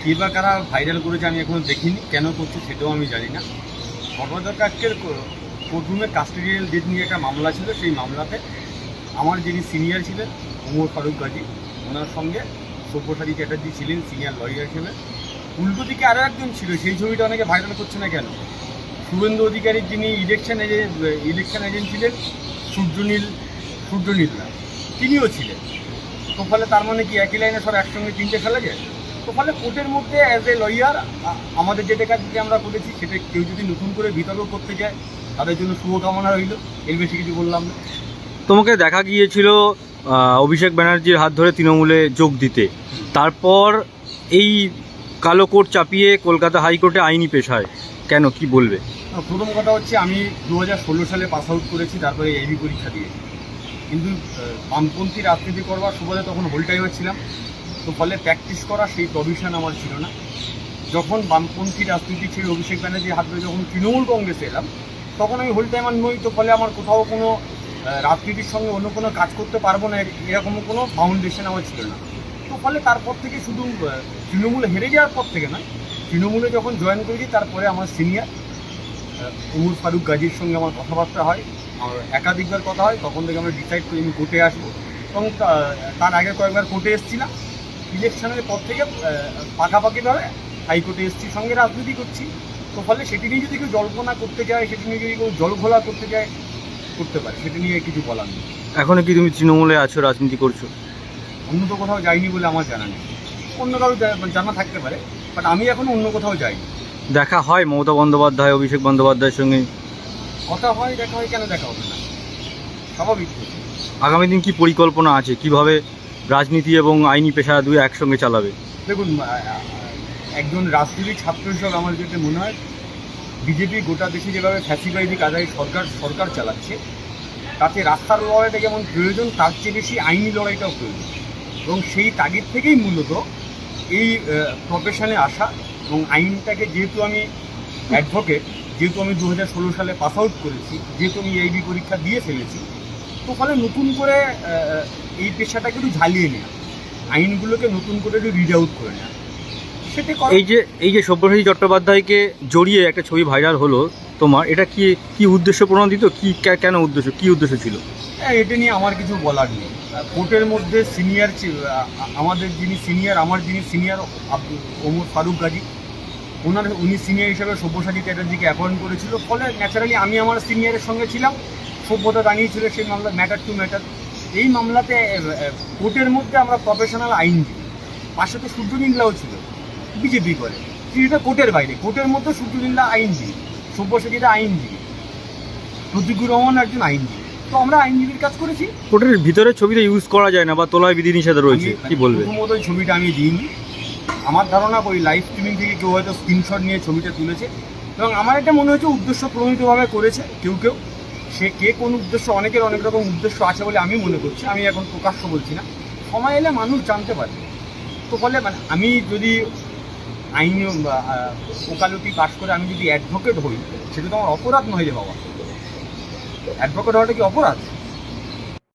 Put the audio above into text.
কে বা কারা ভাইরাল করেছে আমি এখনো দেখিনি, কেন করছে সেটাও আমি জানি না। ঘটনাচক্র আজকের কোর্টরুমে কাস্টোডিয়াল ডেথ নিয়ে একটা মামলা ছিল, সেই মামলাতে আমার যিনি সিনিয়র ছিলেন ওমর ফারুক গাজী, ওনার সঙ্গে সব্যসাচী চ্যাটার্জি ছিলেন সিনিয়র লয়ার হিসেবে। উল্টো দিকে আরও একজন ছিল, সেই ছবিটা অনেকে ভাইরাল করছে না কেন? শুভেন্দু অধিকারীর যিনি ইলেকশন এজেন্ট ছিলেন সূর্যনীলদা, তিনিও ছিলেন। তো ফলে তার মানে কি একই লাইনে সব একসঙ্গে তিনটে ফেলা যায়? তো ফলে কোর্টের মধ্যে অ্যাজ এ লয়ার আমাদের যেটা কাজকে আমরা করেছি, সেটা কেউ যদি নতুন করে বিতর্ক করতে যায় তাদের জন্য শুভকামনা রইল, এর বেশি কিছু বললাম না। তোমাকে দেখা গিয়েছিল অভিষেক ব্যানার্জির হাত ধরে তৃণমূলে যোগ দিতে, তারপর এই কালো কোট চাপিয়ে কলকাতা হাইকোর্টে আইনি পেশায় কেন, কি বলবে? প্রথম কথা হচ্ছে আমি 2016 সালে পাস আউট করেছি, তারপরে এবি পরীক্ষা দিয়েছি। কিন্তু বামপন্থী রাজনীতি করবার সুবাদে তখন হোল টাইমার ছিলাম, তো ফলে প্র্যাকটিস করা সেই প্রভিশন আমার ছিল না। যখন বামপন্থী রাজনীতি ছিল অভিষেক ব্যানার্জির হাত ধরে যখন তৃণমূল কংগ্রেসে এলাম, তখন আমি হোল টাইমার নই, তো ফলে আমার কোথাও কোনো রাজনীতির সঙ্গে অন্য কোনো কাজ করতে পারবো না এরকম কোনো ফাউন্ডেশন আমার ছিল না। তো ফলে তারপর থেকে শুধু তৃণমূলে হেরে যাওয়ার পর থেকে নয়, তৃণমূলে যখন জয়েন করেছি তারপরে আমার সিনিয়র ওমর ফারুক গাজীর সঙ্গে আমার কথাবার্তা হয়, আমার একাধিকবার কথা হয়। তখন থেকে আমরা ডিসাইড করি আমি কোর্টে আসবো, এবং তার আগে কয়েকবার কোর্টে এসেছিলাম। ইলেকশনের পর থেকে পাকাপাকিভাবে হাইকোর্টে এসছি, সঙ্গে রাজনীতি করছি। তো ফলে সেটি নিয়ে যদি কেউ জল্পনা করতে চায়, সেটি নিয়ে যদি কেউ জলঘোলা করতে চায়, করতে পারে, সেটা নিয়ে কিছু বলার নেই। এখনো কি তুমি তৃণমূলে আছো, রাজনীতি করছো? অন্য তো কোথাও যাইনি বলে আমার জানা নেই, অন্য কারো জানা থাকতে পারে, বাট আমি এখনো অন্য কোথাও যাইনি। দেখা হয় মমতা বন্দ্যোপাধ্যায়, অভিষেক বন্দ্যোপাধ্যায়ের সঙ্গে? কথা হয়, দেখা হয়, কেন দেখা হবে না, স্বাভাবিক। আগামী দিন কি পরিকল্পনা আছে, কিভাবে রাজনীতি এবং আইনি পেশা দুই একসঙ্গে চালাবে? দেখুন, একজন রাজনীতির ছাত্র হিসেবে আমার যেটা মনে হয়, বিজেপি গোটা দেশে যেভাবে ফ্যাসিবাদী কাদায় সরকার চালাচ্ছে, তাতে রাস্তার লড়াইটা যেমন প্রয়োজন, তার চেয়ে বেশি আইনি লড়াইটাও প্রয়োজন। এবং সেই তাগিদ থেকেই মূলত এই প্রফেশনে আসা। এবং আইনটাকে যেহেতু আমি অ্যাডভোকেট, যেহেতু আমি 2016 সালে পাস আউট করেছি, যেহেতু আমি এবি পরীক্ষা দিয়ে ফেলেছি, তো ফলে নতুন করে এই পেশাটাকে একটু ঝালিয়ে নেওয়া, আইনগুলোকে নতুন করে একটু রিড আউট করে নেওয়া, সেটা এই যে সব্যসাচী চট্টোপাধ্যায়কে জড়িয়ে একটা ছবি ভাইরাল হলো তোমার, এটা কি উদ্দেশ্য প্রণোদিত, কি কেন উদ্দেশ্য, কি উদ্দেশ্য ছিল? এটা নিয়ে আমার কিছু বলার নেই। কোর্টের মধ্যে সিনিয়র আমার যিনি সিনিয়র ওমর ফারুক গাজী, উনি সিনিয়র হিসেবে সব্যসাচী চ্যাটার্জিকে অ্যাপয়েন্ট করেছিল। ফলে ন্যাচারালি আমি আমার সিনিয়রের সঙ্গে ছিলাম, সভ্যতা দাঁড়িয়েছিল সেই মামলা ম্যাটার টু ম্যাটার। এই মামলাতে কোর্টের মধ্যে আমরা প্রফেশনাল আইনজীবী, পাশে তো সূর্যনীলাও ছিল, বিজেপি করে, এটা কোর্টের বাইরে। কোর্টের মধ্যে সূর্যনীলা আইনজীবী, সব্যসাচীরা আইনজীবী, প্রতীকুর রহমান একজন আইনজীবী, তো আমরা আইনজীবীর কাজ করেছি। কোর্টের ভিতরে ছবিটা ইউজ করা যায় না বা তোলায় বিধিনিষেধ রয়েছে, কি বলবে? প্রথমত ওই ছবিটা আমি দিইনি, আমার ধারণা ওই লাইভ স্ট্রিমিং থেকে কেউ হয়তো স্ক্রিনশট নিয়ে ছবিটা তুলেছে, এবং আমার এটা মনে হচ্ছে উদ্দেশ্য প্রণোদিতভাবে করেছে কেউ। সে কে কোন উদ্দেশ্য, অনেকের অনেক রকম উদ্দেশ্য আছে বলে আমি মনে করছি, আমি এখন প্রকাশ্য বলছি না, সময় এলে মানুষ জানতে পারবে। তো ফলে আমি যদি আইন ওকালতি পাশ করে আমি যদি অ্যাডভোকেট হই, সেটা তো আমার অপরাধ নয় রে বাবা। অ্যাডভোকেট হওয়াটা কি অপরাধ?